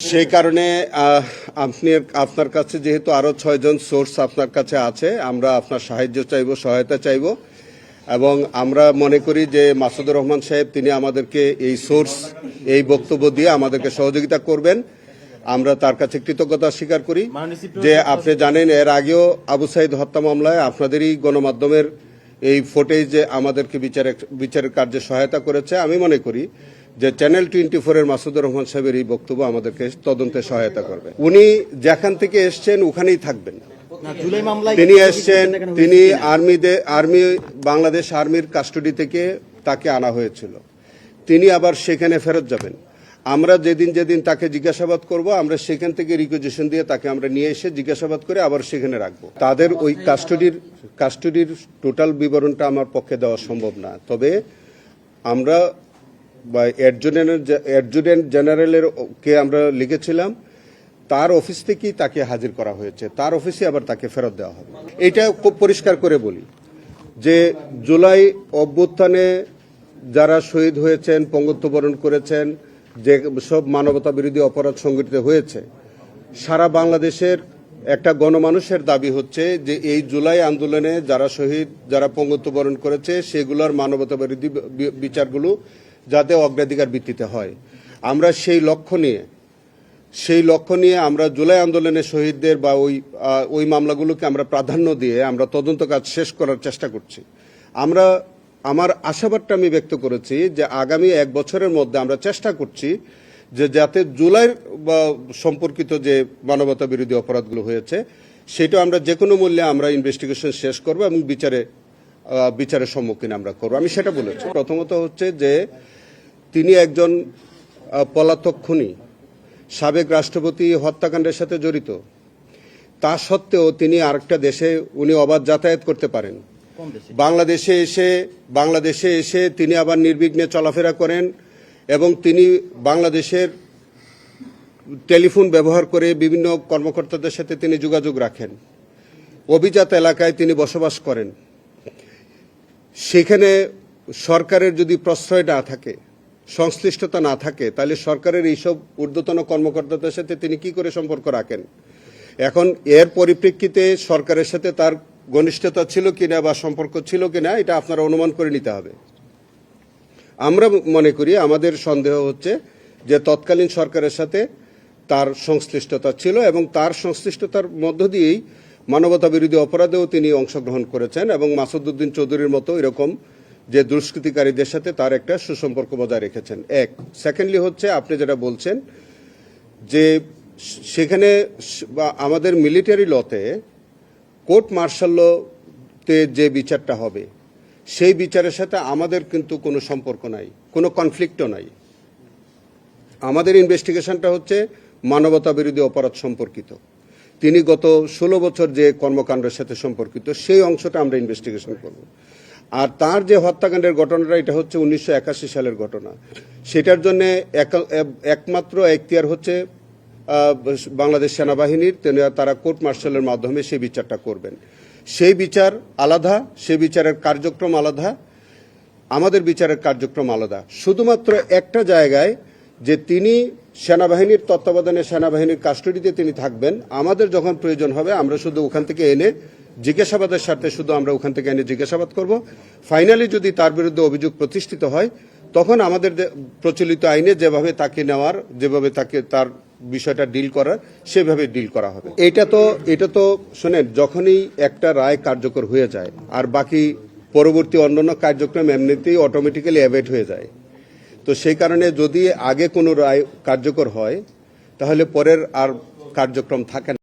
সেই কারণে আপনি আপনার কাছে যেহেতু আরো 6 জন সোর্স আপনার কাছে আছে, আমরা আপনার সাহায্য চাইব, সহায়তা চাইব এবং আমরা মনে করি যে মাসুদুর রহমান সাহেব তিনি আমাদেরকে এই সোর্স, এই বক্তব্য দিয়ে আমাদেরকে সহযোগিতা করবেন। আমরা তার কাছে কৃতজ্ঞতা স্বীকার করি যে আপনি জানেন এর আগেও আবু সাইদ হত্যা মামলায় আপনাদেরই গণমাধ্যমের এই ফুটেজ আমাদেরকে বিচারের কার্যে সহায়তা করেছে। আমি মনে করি যে চ্যানেল 24 এর মাসুদুর রহমান সাহেবের এই বক্তব্য আমাদেরকে তদন্তে সহায়তা করবে। উনি যেখান থেকে এসছেন ওখানেই থাকবেন। তিনি এসছেন, তিনি আর্মি বাংলাদেশ আর্মির কাস্টডি থেকে তাকে আনা হয়েছিল, তিনি আবার সেখানে ফেরত যাবেন। আমরা যেদিন তাকে জিজ্ঞাসাবাদ করব, আমরা সেখান থেকে রিকুইজিশন দিয়ে তাকে আমরা নিয়ে এসে জিজ্ঞাসাবাদ করে আবার সেখানে রাখবো। তাদের ওই কাস্টডির টোটাল বিবরণটা আমার পক্ষে দেওয়া সম্ভব না, তবে আমরা অ্যাডজুটেন্ট জেনারেলের কে আমরা লিখেছিলাম, তার অফিস থেকেই তাকে হাজির করা হয়েছে, তার অফিসে আবার তাকে ফেরত দেওয়া হবে। এটা খুব পরিষ্কার করে বলি যে জুলাই অভ্যুত্থানে যারা শহীদ হয়েছেন, পঙ্গুত্ব বরণ করেছেন, যে সব মানবতা বিরোধী অপরাধ সংঘটিত হয়েছে, সারা বাংলাদেশের একটা গণমানুষের দাবি হচ্ছে যে এই জুলাই আন্দোলনে যারা শহীদ, যারা পঙ্গুত্ব বরণ করেছে, সেগুলোর মানবতা বিরোধী বিচারগুলো যাতে অগ্রাধিকার ভিত্তিতে হয়। আমরা সেই লক্ষ্য নিয়ে আমরা জুলাই আন্দোলনের শহীদদের বা ওই মামলাগুলোকে আমরা প্রাধান্য দিয়ে আমরা তদন্ত কাজ শেষ করার চেষ্টা করছি। আমার আশাবাদটা আমি ব্যক্ত করেছি যে আগামী 1 বছরের মধ্যে আমরা চেষ্টা করছি যে যাতে জুলাই সম্পর্কিত যে মানবতা বিরোধী অপরাধগুলো হয়েছে সেটা আমরা যে কোনো মূল্যে আমরা ইনভেস্টিগেশন শেষ করব এবং বিচারের সম্মুখীন আমরা করব। আমি সেটা বলেছি। প্রথমত হচ্ছে যে তিনি একজন পলাতক খুনি, সাবেক রাষ্ট্রপতি হত্যাকাণ্ডের সাথে জড়িত। তা সত্ত্বেও তিনি আরেকটা দেশে উনি অবাধ যাতায়াত করতে পারেন। বাংলাদেশে এসে তিনি আবার নির্বিঘ্নে চলাফেরা করেন এবং তিনি বাংলাদেশের টেলিফোন ব্যবহার করে বিভিন্ন কর্মকর্তাদের সাথে তিনি যোগাযোগ রাখেন। অভিজাত এলাকায় তিনি বসবাস করেন। সেখানে সরকারের যদি প্রশ্রয় না থাকে, সংশ্লিষ্টতা না থাকে, তাহলে সরকারের এইসব ঊর্ধ্বতন কর্মকর্তাদের সাথে তিনি কি করে সম্পর্ক রাখেন? এখন এর পরিপ্রেক্ষিতে সরকারের সাথে তার ঘনিষ্ঠতা ছিল কিনা বা সম্পর্ক ছিল কিনা এটা আপনারা অনুমান করে নিতে হবে। আমরা মনে করি, আমাদের সন্দেহ হচ্ছে যে তৎকালীন সরকারের সাথে তার সংশ্লিষ্টতা ছিল এবং তার সংশ্লিষ্টতার মধ্য দিয়েই মানবতা বিরোধী অপরাধেও তিনি অংশগ্রহণ করেছেন এবং মাসুদউদ্দিন চৌধুরীর মতো এরকম যে দুষ্কৃতিকারীদের সাথে তার একটা সুসম্পর্ক বজায় রেখেছেন। এক, সেকেন্ডলি হচ্ছে আপনি যেটা বলছেন যে সেখানে আমাদের মিলিটারি লতে কোর্ট মার্শালতে যে বিচারটা হবে সেই বিচারের সাথে আমাদের কিন্তু কোনো সম্পর্ক নাই, কোনো কনফ্লিক্টও নাই। আমাদের ইনভেস্টিগেশনটা হচ্ছে মানবতা বিরোধী অপরাধ সম্পর্কিত। তিনি গত 16 বছর যে কর্মকাণ্ডের সাথে সম্পর্কিত সেই অংশটা আমরা ইনভেস্টিগেশন করব। আর তার যে হত্যাকাণ্ডের ঘটনাটা, এটা হচ্ছে 1981 সালের ঘটনা। সেটার জন্য একমাত্র এখতিয়ার হচ্ছে বাংলাদেশ সেনাবাহিনীর। তারা কোর্ট মার্শালের মাধ্যমে সেই বিচারটা করবেন। সেই বিচার আলাদা, সেই বিচারের কার্যক্রম আলাদা, আমাদের বিচারের কার্যক্রম আলাদা। শুধুমাত্র একটা জায়গায় যে তিনি সেনাবাহিনীর তত্ত্বাবধানে সেনাবাহিনীর কাস্টডিতে তিনি থাকবেন, আমাদের যখন প্রয়োজন হবে আমরা শুধু ওখান থেকে এনে জিজ্ঞাসাবাদের স্বার্থে শুধু আমরা ওখান থেকে এনে জিজ্ঞাসাবাদ করব। ফাইনালি যদি তার বিরুদ্ধে অভিযোগ প্রতিষ্ঠিত হয় তখন আমাদের প্রচলিত আইনে যেভাবে তাকে নেওয়ার, যেভাবে তাকে তার বিষয়টা ডিল করার, সেভাবে ডিল করা হবে। এটা তো শোনেন, যখনই একটা রায় কার্যকর হয়ে যায় আর বাকি পরবর্তী অন্যান্য কার্যক্রম এমনিতেই অটোমেটিক্যালি অ্যাভয়েড হয়ে যায়, তো সেই কারণে যদি আগে কোনো রায় কার্যকর হয় তাহলে পরের আর কার্যক্রম থাকে না।